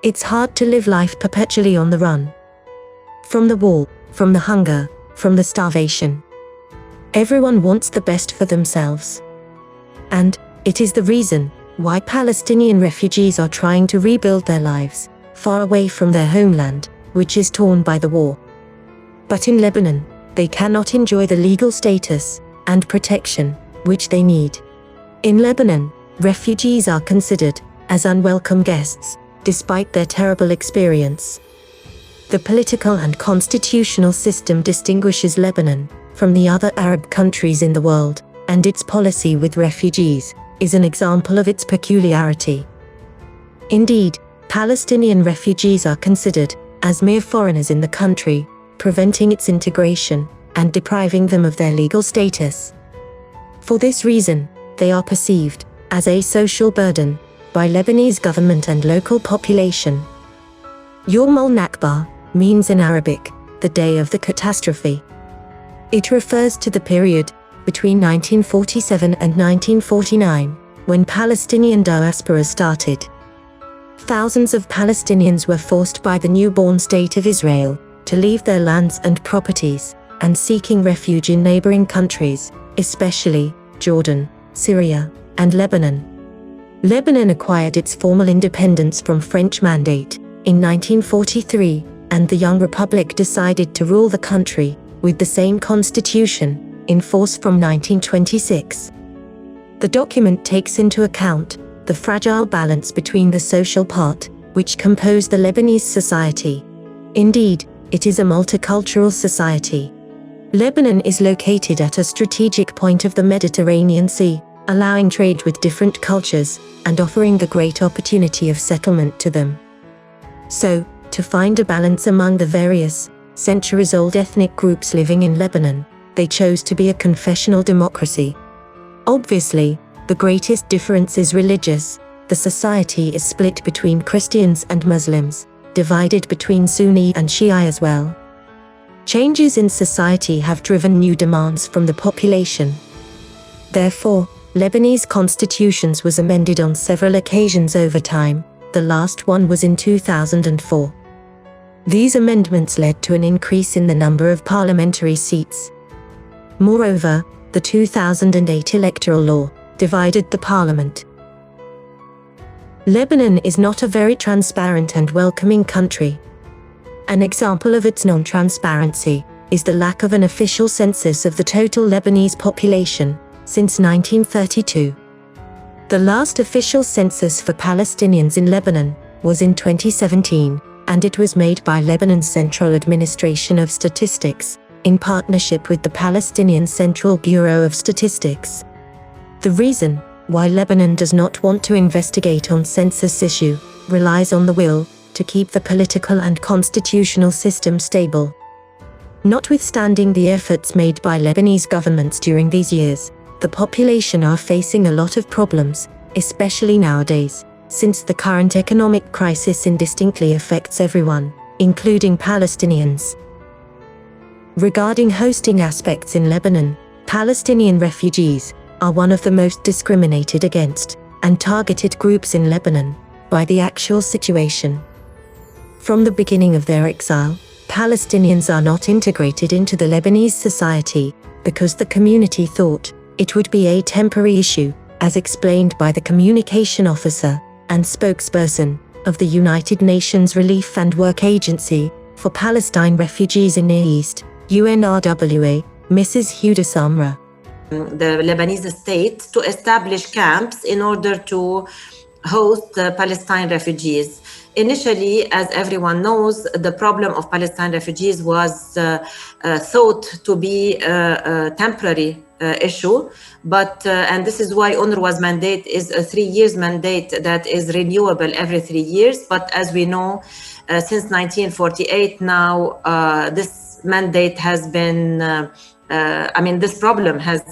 It's hard to live life perpetually on the run. From the war, from the hunger, from the starvation. Everyone wants the best for themselves. And it is the reason why Palestinian refugees are trying to rebuild their lives, far away from their homeland, which is torn by the war. But in Lebanon, they cannot enjoy the legal status and protection which they need. In Lebanon, refugees are considered as unwelcome guests, despite their terrible experience. The political and constitutional system distinguishes Lebanon from the other Arab countries in the world, and its policy with refugees is an example of its peculiarity. Indeed, Palestinian refugees are considered as mere foreigners in the country, preventing its integration and depriving them of their legal status. For this reason, they are perceived as a social burden by Lebanese government and local population. Yawm al-Nakba means in Arabic, the day of the catastrophe. It refers to the period between 1947 and 1949, when Palestinian diaspora started. Thousands of Palestinians were forced by the newborn state of Israel to leave their lands and properties, and seeking refuge in neighboring countries, especially Jordan, Syria, and Lebanon. Lebanon acquired its formal independence from French mandate in 1943, and the young republic decided to rule the country with the same constitution in force from 1926. The document takes into account the fragile balance between the social part, which compose the Lebanese society. Indeed, it is a multicultural society. Lebanon is located at a strategic point of the Mediterranean Sea, allowing trade with different cultures and offering the great opportunity of settlement to them. So, to find a balance among the various, centuries-old ethnic groups living in Lebanon, they chose to be a confessional democracy. Obviously, the greatest difference is religious. The society is split between Christians and Muslims, divided between Sunni and Shia as well. Changes in society have driven new demands from the population. Therefore, Lebanese constitutions was amended on several occasions over time. The last one was in 2004. These amendments led to an increase in the number of parliamentary seats. Moreover, the 2008 electoral law divided the parliament. Lebanon is not a very transparent and welcoming country. An example of its non-transparency is the lack of an official census of the total Lebanese population since 1932. The last official census for Palestinians in Lebanon was in 2017, and it was made by Lebanon's Central Administration of Statistics, in partnership with the Palestinian Central Bureau of Statistics. The reason why Lebanon does not want to investigate on census issue relies on the will to keep the political and constitutional system stable. Notwithstanding the efforts made by Lebanese governments during these years, the population are facing a lot of problems, especially nowadays, since the current economic crisis indistinctly affects everyone, including Palestinians. Regarding hosting aspects in Lebanon, Palestinian refugees are one of the most discriminated against and targeted groups in Lebanon by the actual situation. From the beginning of their exile, Palestinians are not integrated into the Lebanese society because the community thought it would be a temporary issue, as explained by the communication officer and spokesperson of the United Nations Relief and Work Agency for Palestine Refugees in Near East, UNRWA, Mrs. Huda Samra. The Lebanese state to establish camps in order to host the Palestine refugees. Initially, as everyone knows, the problem of Palestine refugees was thought to be a temporary issue, but and this is why UNRWA's mandate is a 3 years mandate that is renewable every 3 years. But as we know, since 1948 now, this mandate has been, this problem has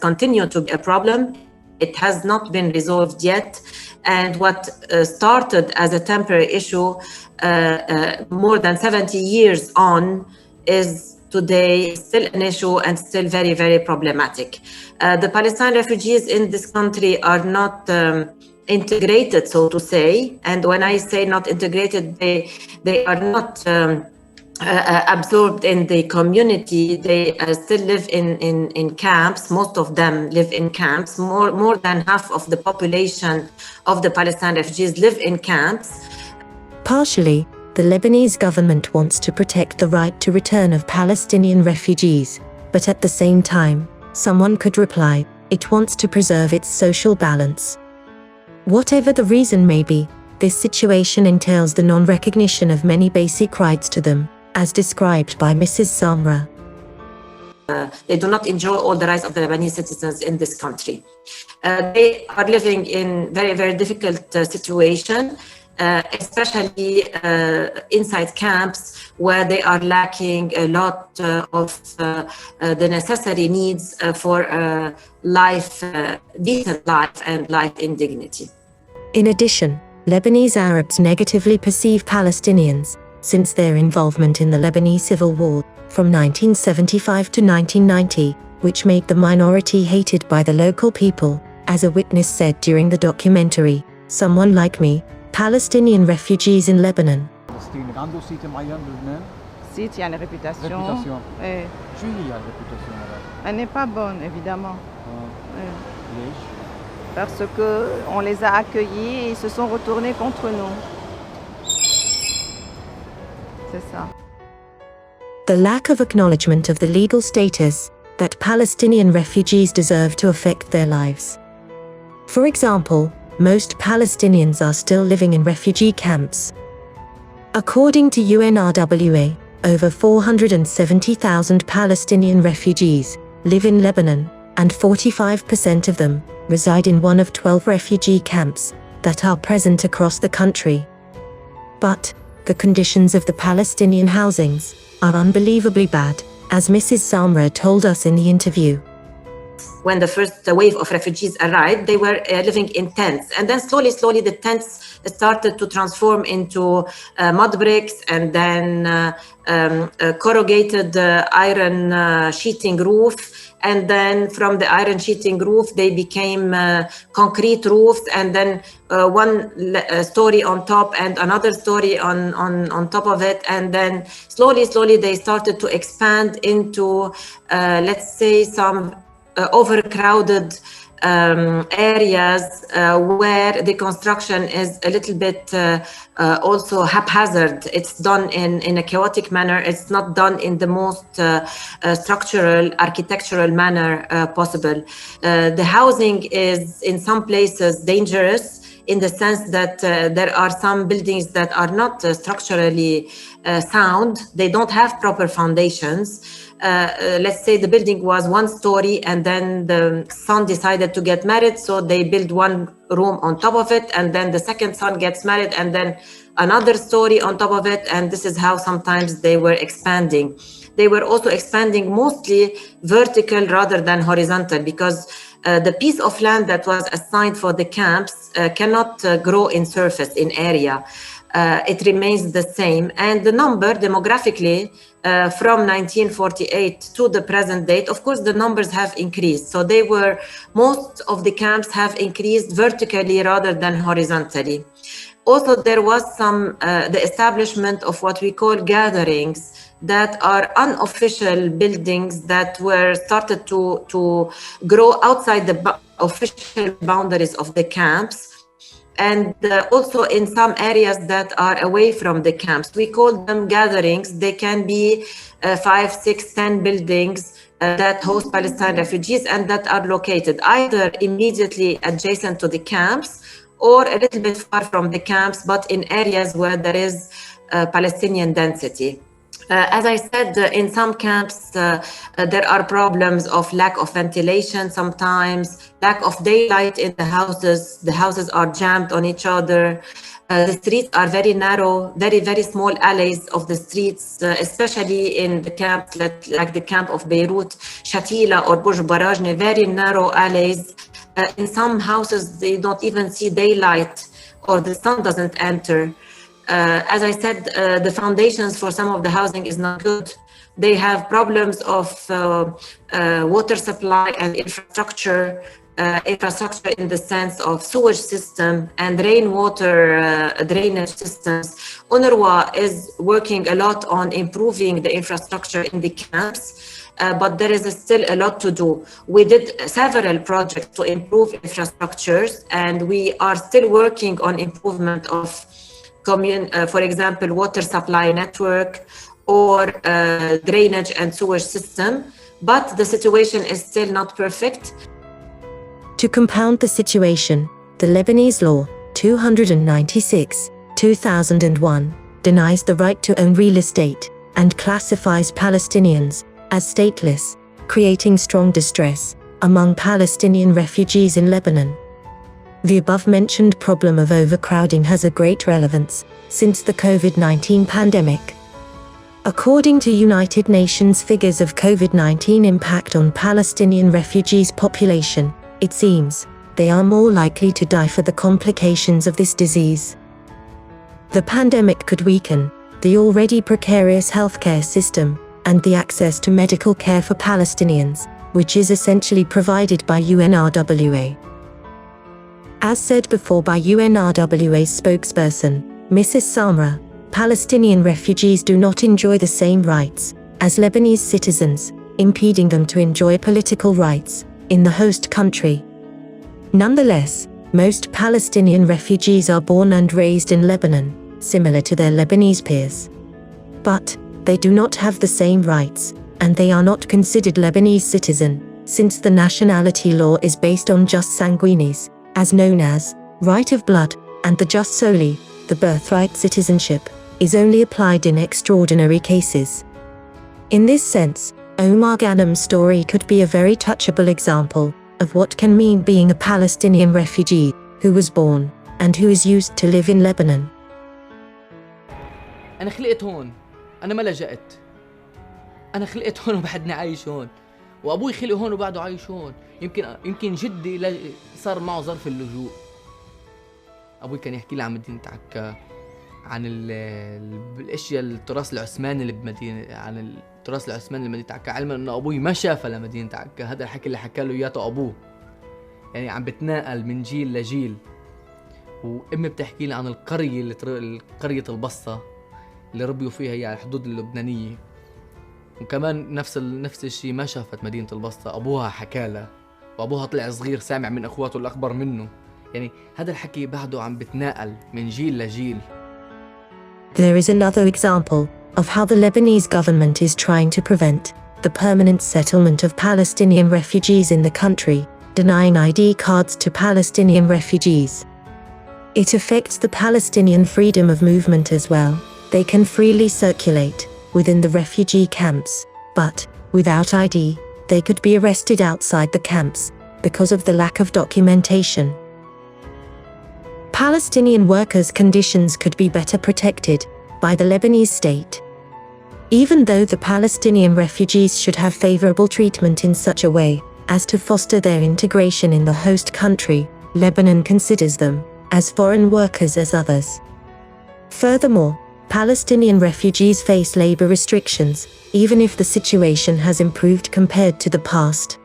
continued to be a problem. It has not been resolved yet. And what started as a temporary issue more than 70 years on is today still an issue and still very, very problematic. The Palestinian refugees in this country are not integrated, so to say. And when I say not integrated, they are not absorbed in the community. They still live in camps. Most of them live in camps. More than half of the population of the Palestinian refugees live in camps. Partially, the Lebanese government wants to protect the right to return of Palestinian refugees, but at the same time, someone could reply, it wants to preserve its social balance. Whatever the reason may be, this situation entails the non-recognition of many basic rights to them, as described by Mrs. Samra. They do not enjoy all the rights of the Lebanese citizens in this country. They are living in very, very difficult situation, especially inside camps where they are lacking a lot of the necessary needs for life, decent life and life in dignity. In addition, Lebanese Arabs negatively perceive Palestinians, since their involvement in the Lebanese Civil War, from 1975 to 1990, which made the minority hated by the local people, as a witness said during the documentary, Someone Like Me, Palestinian refugees in Lebanon. عنده صيت معين بلبنان؟ صيت يعني réputation. Réputation. إيه. شو هي الريبيوتاسيون هذا؟ Elle n'est pas bonne, évidemment. إيه. ليش؟ Parce que on les a accueillis et ils se sont retournés contre nous. C'est ça. The lack of acknowledgement of the legal status that Palestinian refugees deserve to affect their lives. For example, most Palestinians are still living in refugee camps. According to UNRWA, over 470,000 Palestinian refugees live in Lebanon, and 45% of them reside in one of 12 refugee camps that are present across the country. But the conditions of the Palestinian housings are unbelievably bad, as Mrs. Samra told us in the interview. When the first wave of refugees arrived, they were living in tents. And then slowly, the tents started to transform into mud bricks and then corrugated iron sheeting roof. And then from the iron sheeting roof, they became concrete roofs, and then one story on top and another story on top of it. And then slowly, they started to expand into, let's say, some overcrowded areas where the construction is a little bit also haphazard. It's done in a chaotic manner. It's not done in the most structural, architectural manner possible. The housing is in some places dangerous, in the sense that there are some buildings that are not structurally sound. They don't have proper foundations. Let's say the building was one story and then the son decided to get married, so they build one room on top of it, and then the second son gets married and then another story on top of it, and this is how sometimes they were expanding. They were also expanding mostly vertical rather than horizontal, because the piece of land that was assigned for the camps cannot grow in surface, in area. It remains the same. And the number demographically from 1948 to the present date, of course, the numbers have increased. So most of the camps have increased vertically rather than horizontally. Also, there was the establishment of what we call gatherings, that are unofficial buildings that were started to grow outside the official boundaries of the camps, and also in some areas that are away from the camps. We call them gatherings. They can be 5, 6, 10 buildings that host Palestinian refugees and that are located either immediately adjacent to the camps or a little bit far from the camps, but in areas where there is Palestinian density. As I said, in some camps, there are problems of lack of ventilation sometimes, lack of daylight in the houses. The houses are jammed on each other. The streets are very narrow, very, very small alleys of the streets, especially in the camps like the camp of Beirut, Shatila or Burj Barajne, very narrow alleys. In some houses, they don't even see daylight or the sun doesn't enter. As I said, the foundations for some of the housing is not good. They have problems of water supply and infrastructure. infrastructure in the sense of sewage system and rainwater drainage systems. UNRWA is working a lot on improving the infrastructure in the camps, but there is still a lot to do. We did several projects to improve infrastructures, and we are still working on improvement of, for example, water supply network or drainage and sewage system, but the situation is still not perfect. To compound the situation, the Lebanese law 296/2001 denies the right to own real estate and classifies Palestinians as stateless, creating strong distress among Palestinian refugees in Lebanon. The above-mentioned problem of overcrowding has a great relevance since the COVID-19 pandemic. According to United Nations figures of COVID-19 impact on Palestinian refugees' population, it seems they are more likely to die for the complications of this disease. The pandemic could weaken the already precarious healthcare system and the access to medical care for Palestinians, which is essentially provided by UNRWA. As said before by UNRWA's spokesperson, Mrs. Samra, Palestinian refugees do not enjoy the same rights as Lebanese citizens, impeding them to enjoy political rights in the host country. Nonetheless, most Palestinian refugees are born and raised in Lebanon, similar to their Lebanese peers. But they do not have the same rights, and they are not considered Lebanese citizen, since the nationality law is based on jus sanguinis, as known as right of blood, and the jus soli, the birthright citizenship, is only applied in extraordinary cases. In this sense, Omar Ghanim's story could be a very touchable example of what can mean being a Palestinian refugee who was born and who is used to live in Lebanon. أنا خلقت هون، أنا ما لجأت. أنا خلقت هون وبعدني عايش هون، وأبوي خلق هون وبعده عايش هون. يمكن جدي صار معه ظرف اللجوء. أبوي كان يحكي لي عن مدينة عكا، عن الاشياء التراث العثماني اللي بمدينه، عن التراث العثماني لمدينه عكا، علما انه ابوي ما شافها لمدينه عكا. هذا الحكي اللي حكى له اياه ابوه، يعني عم بتناقل من جيل لجيل. وامي بتحكي لي عن القريه قريه البصه اللي ربيوا فيها هي على الحدود اللبنانيه، وكمان نفس الشيء ما شافت مدينه البصه، ابوها حكى لها، وابوها طلع صغير سامع من اخواته الاكبر منه. يعني هذا الحكي بعده عم بتناقل من جيل لجيل. There is another example of how the Lebanese government is trying to prevent the permanent settlement of Palestinian refugees in the country, denying ID cards to Palestinian refugees. It affects the Palestinian freedom of movement as well. They can freely circulate within the refugee camps, but without ID, they could be arrested outside the camps because of the lack of documentation. Palestinian workers' conditions could be better protected by the Lebanese state. Even though the Palestinian refugees should have favorable treatment in such a way as to foster their integration in the host country, Lebanon considers them as foreign workers as others. Furthermore, Palestinian refugees face labor restrictions, even if the situation has improved compared to the past.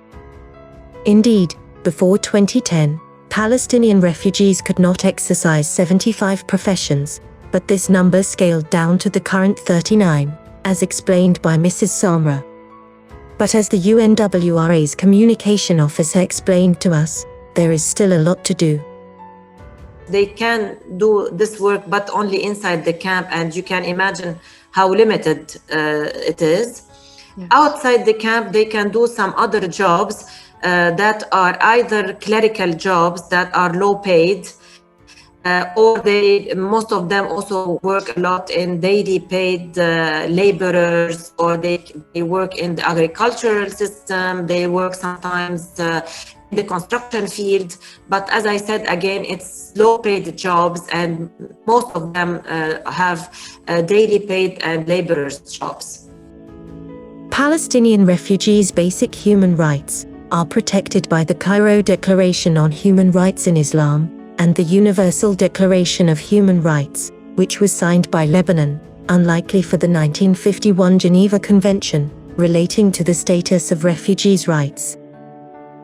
Indeed, before 2010, Palestinian refugees could not exercise 75 professions, but this number scaled down to the current 39, as explained by Mrs. Samra. But as the UNWRA's communication officer explained to us, there is still a lot to do. They can do this work, but only inside the camp, and you can imagine how limited it is. Yeah. Outside the camp, they can do some other jobs that are either clerical jobs that are low paid, or most of them also work a lot in daily paid laborers, or they work in the agricultural system, they work sometimes in the construction field. But as I said again, it's low paid jobs, and most of them have daily paid and laborers jobs. Palestinian refugees' basic human rights are protected by the Cairo Declaration on Human Rights in Islam and the Universal Declaration of Human Rights, which was signed by Lebanon, unlikely for the 1951 Geneva Convention relating to the status of refugees' rights.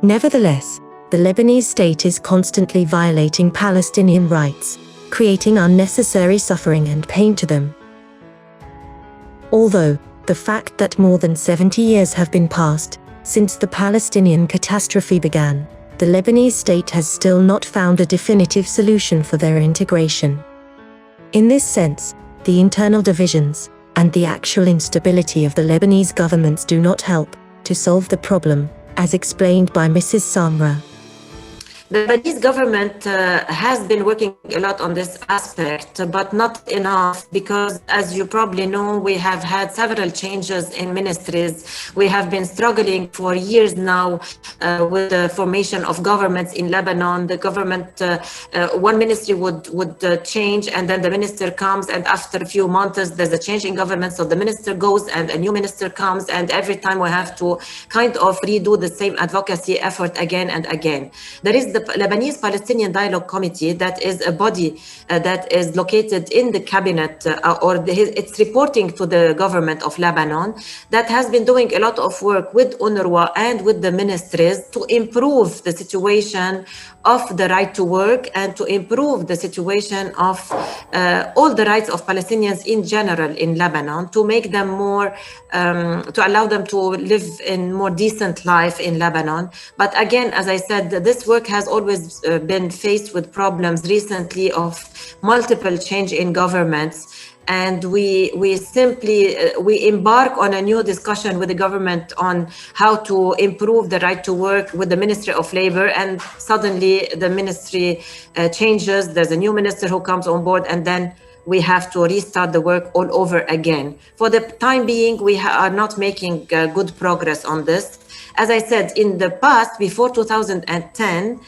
Nevertheless, the Lebanese state is constantly violating Palestinian rights, creating unnecessary suffering and pain to them. Although, the fact that more than 70 years have been passed since the Palestinian catastrophe began, the Lebanese state has still not found a definitive solution for their integration. In this sense, the internal divisions and the actual instability of the Lebanese governments do not help to solve the problem, as explained by Mrs. Samra. The Lebanese government has been working a lot on this aspect, but not enough because, as you probably know, we have had several changes in ministries. We have been struggling for years now with the formation of governments in Lebanon. The government, one ministry would change, and then the minister comes, and after a few months, there's a change in government, so the minister goes and a new minister comes, and every time we have to kind of redo the same advocacy effort again and again. There is the Lebanese Palestinian Dialogue Committee, that is a body that is located in the cabinet it's reporting to the government of Lebanon, that has been doing a lot of work with UNRWA and with the ministries to improve the situation of the right to work and to improve the situation of all the rights of Palestinians in general in Lebanon, to make them more, to allow them to live in more decent life in Lebanon. But again, as I said, this work has always been faced with problems recently of multiple change in governments. And we simply embark on a new discussion with the government on how to improve the right to work with the Ministry of Labor, and suddenly the ministry changes. There's a new minister who comes on board, and then we have to restart the work all over again. For the time being, we are not making good progress on this. As I said, in the past, before 2010,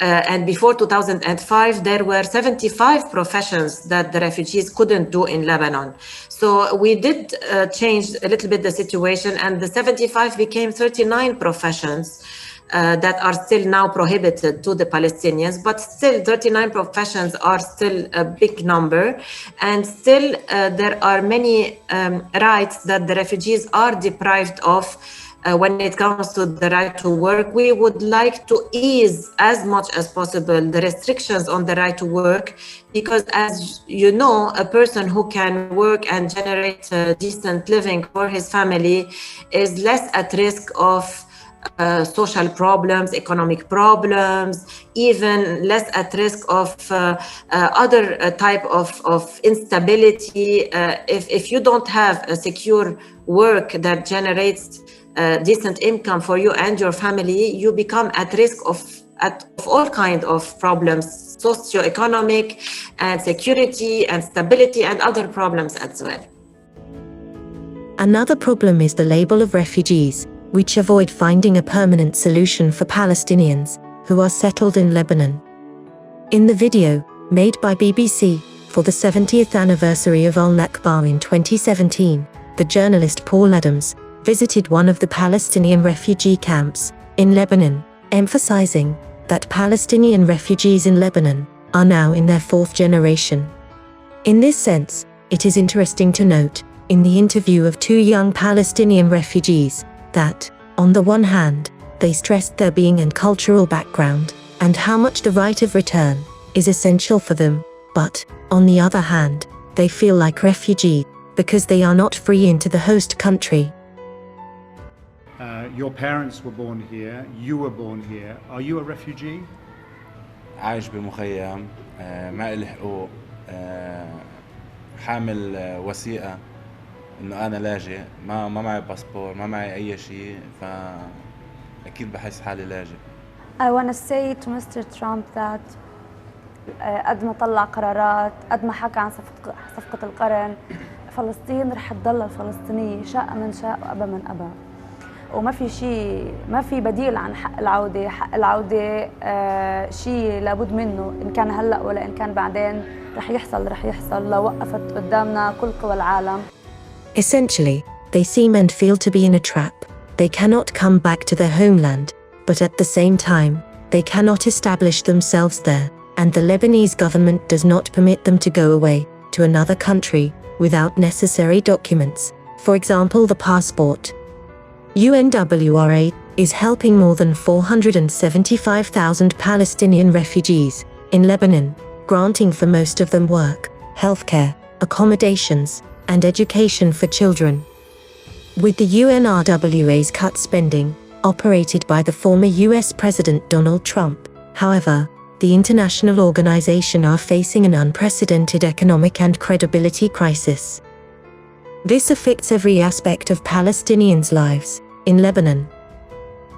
and before 2005, there were 75 professions that the refugees couldn't do in Lebanon. So we did change a little bit the situation, and the 75 became 39 professions that are still now prohibited to the Palestinians, but still 39 professions are still a big number, and still there are many rights that the refugees are deprived of. When it comes to the right to work, we would like to ease as much as possible the restrictions on the right to work, because as you know, a person who can work and generate a decent living for his family is less at risk of social problems, economic problems, even less at risk of other type of instability. If you don't have a secure work that generates decent income for you and your family, you become at risk of all kinds of problems, socio-economic and security and stability and other problems as well. Another problem is the label of refugees, which avoid finding a permanent solution for Palestinians who are settled in Lebanon. In the video, made by BBC for the 70th anniversary of Al-Nakba in 2017, the journalist Paul Adams visited one of the Palestinian refugee camps in Lebanon, emphasizing that Palestinian refugees in Lebanon are now in their fourth generation. In this sense, it is interesting to note, in the interview of two young Palestinian refugees, that, on the one hand, they stressed their being and cultural background, and how much the right of return is essential for them, but, on the other hand, they feel like refugees because they are not free into the host country. Your parents were born here, you were born here. Are you a refugee? عايش بمخيم ما إلي حقوق حامل وثيقة إنه أنا لاجئ ما معي باسبور ما معي أي شيء فأكيد بحس حالي لاجئ. I want to say to Mr. Trump that قد ما طلع قرارات قد ما حكى عن صفقة القرن، فلسطين رح تضل الفلسطينية شاء من شاء وأبى من أبى، وما في شيء، ما في بديل عن حق العودة. حق العودة شيء لابد منه، إن كان هلأ ولا إن كان بعدين رح يحصل لو وقفت قدامنا كل قوى العالم. Essentially, they seem and feel to be in a trap. They cannot come back to their homeland, but at the same time, they cannot establish themselves there, and the Lebanese government does not permit them to go away to another country without necessary documents, for example the passport. UNWRA is helping more than 475,000 Palestinian refugees in Lebanon, granting for most of them work, healthcare, accommodations, and education for children. With the UNRWA's cut spending, operated by the former US President Donald Trump, however, the international organization are facing an unprecedented economic and credibility crisis. This affects every aspect of Palestinians' lives in Lebanon.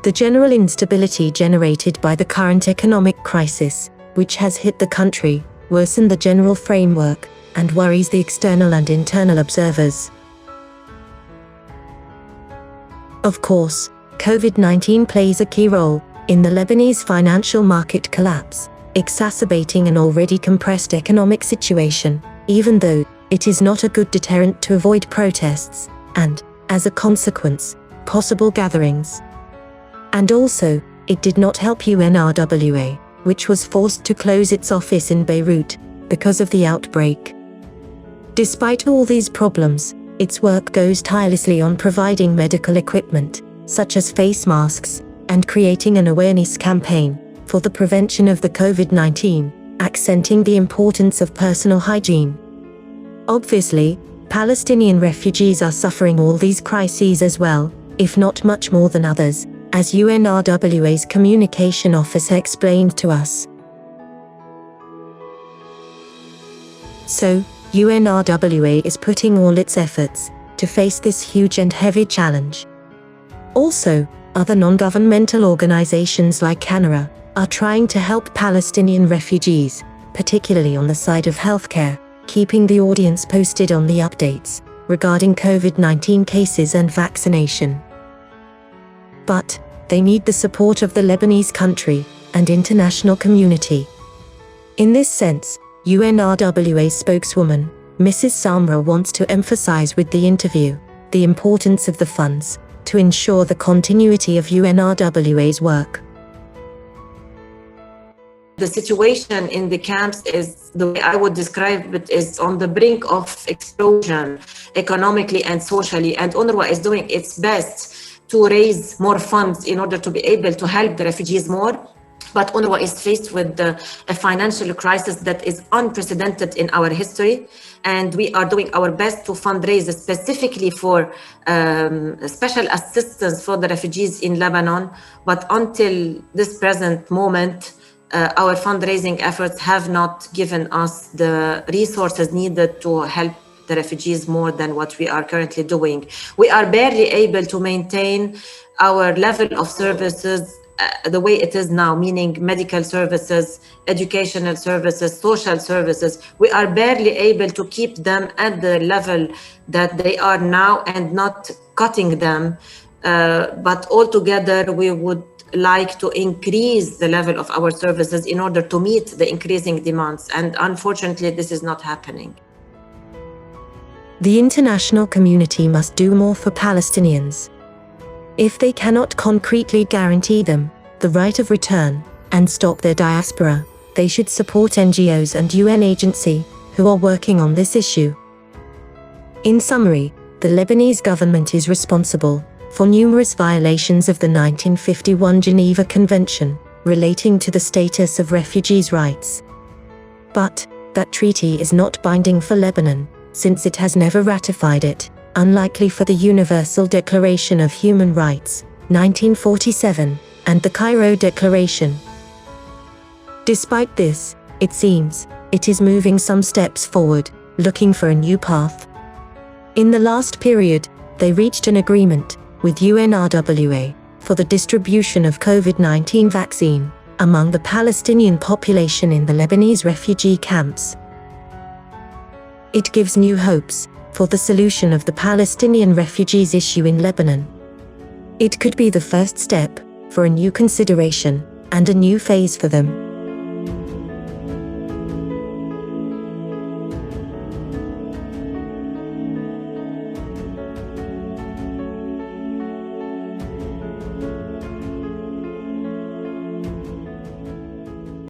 The general instability generated by the current economic crisis, which has hit the country, worsened the general framework and worries the external and internal observers. Of course, COVID-19 plays a key role in the Lebanese financial market collapse, exacerbating an already compressed economic situation, even though it is not a good deterrent to avoid protests and, as a consequence, possible gatherings. And also, it did not help UNRWA, which was forced to close its office in Beirut because of the outbreak. Despite all these problems, its work goes tirelessly on providing medical equipment, such as face masks, and creating an awareness campaign for the prevention of the COVID-19, accenting the importance of personal hygiene. Obviously, Palestinian refugees are suffering all these crises as well, if not much more than others, as UNRWA's communication officer explained to us. So, UNRWA is putting all its efforts to face this huge and heavy challenge. Also, other non-governmental organizations like Canara are trying to help Palestinian refugees, particularly on the side of healthcare, keeping the audience posted on the updates regarding COVID-19 cases and vaccination. But they need the support of the Lebanese country and international community. In this sense, UNRWA spokeswoman, Mrs. Samra, wants to emphasize with the interview the importance of the funds to ensure the continuity of UNRWA's work. The situation in the camps is, the way I would describe it, is on the brink of explosion economically and socially, and UNRWA is doing its best to raise more funds in order to be able to help the refugees more. But UNRWA is faced with a financial crisis that is unprecedented in our history, and we are doing our best to fundraise specifically for special assistance for the refugees in Lebanon. But until this present moment, our fundraising efforts have not given us the resources needed to help the refugees more than what we are currently doing. We are barely able to maintain our level of services the way it is now, meaning medical services, educational services, social services. We are barely able to keep them at the level that they are now and not cutting them. But altogether, we would like to increase the level of our services in order to meet the increasing demands. And unfortunately, this is not happening. The international community must do more for Palestinians. If they cannot concretely guarantee them the right of return and stop their diaspora, they should support NGOs and UN agencies who are working on this issue. In summary, the Lebanese government is responsible for numerous violations of the 1951 Geneva Convention relating to the status of refugees' rights. But that treaty is not binding for Lebanon, since it has never ratified it, unlikely for the Universal Declaration of Human Rights, 1947, and the Cairo Declaration. Despite this, it seems, it is moving some steps forward, looking for a new path. In the last period, they reached an agreement with UNRWA for the distribution of COVID-19 vaccine among the Palestinian population in the Lebanese refugee camps. It gives new hopes for the solution of the Palestinian refugees issue in Lebanon. It could be the first step for a new consideration and a new phase for them.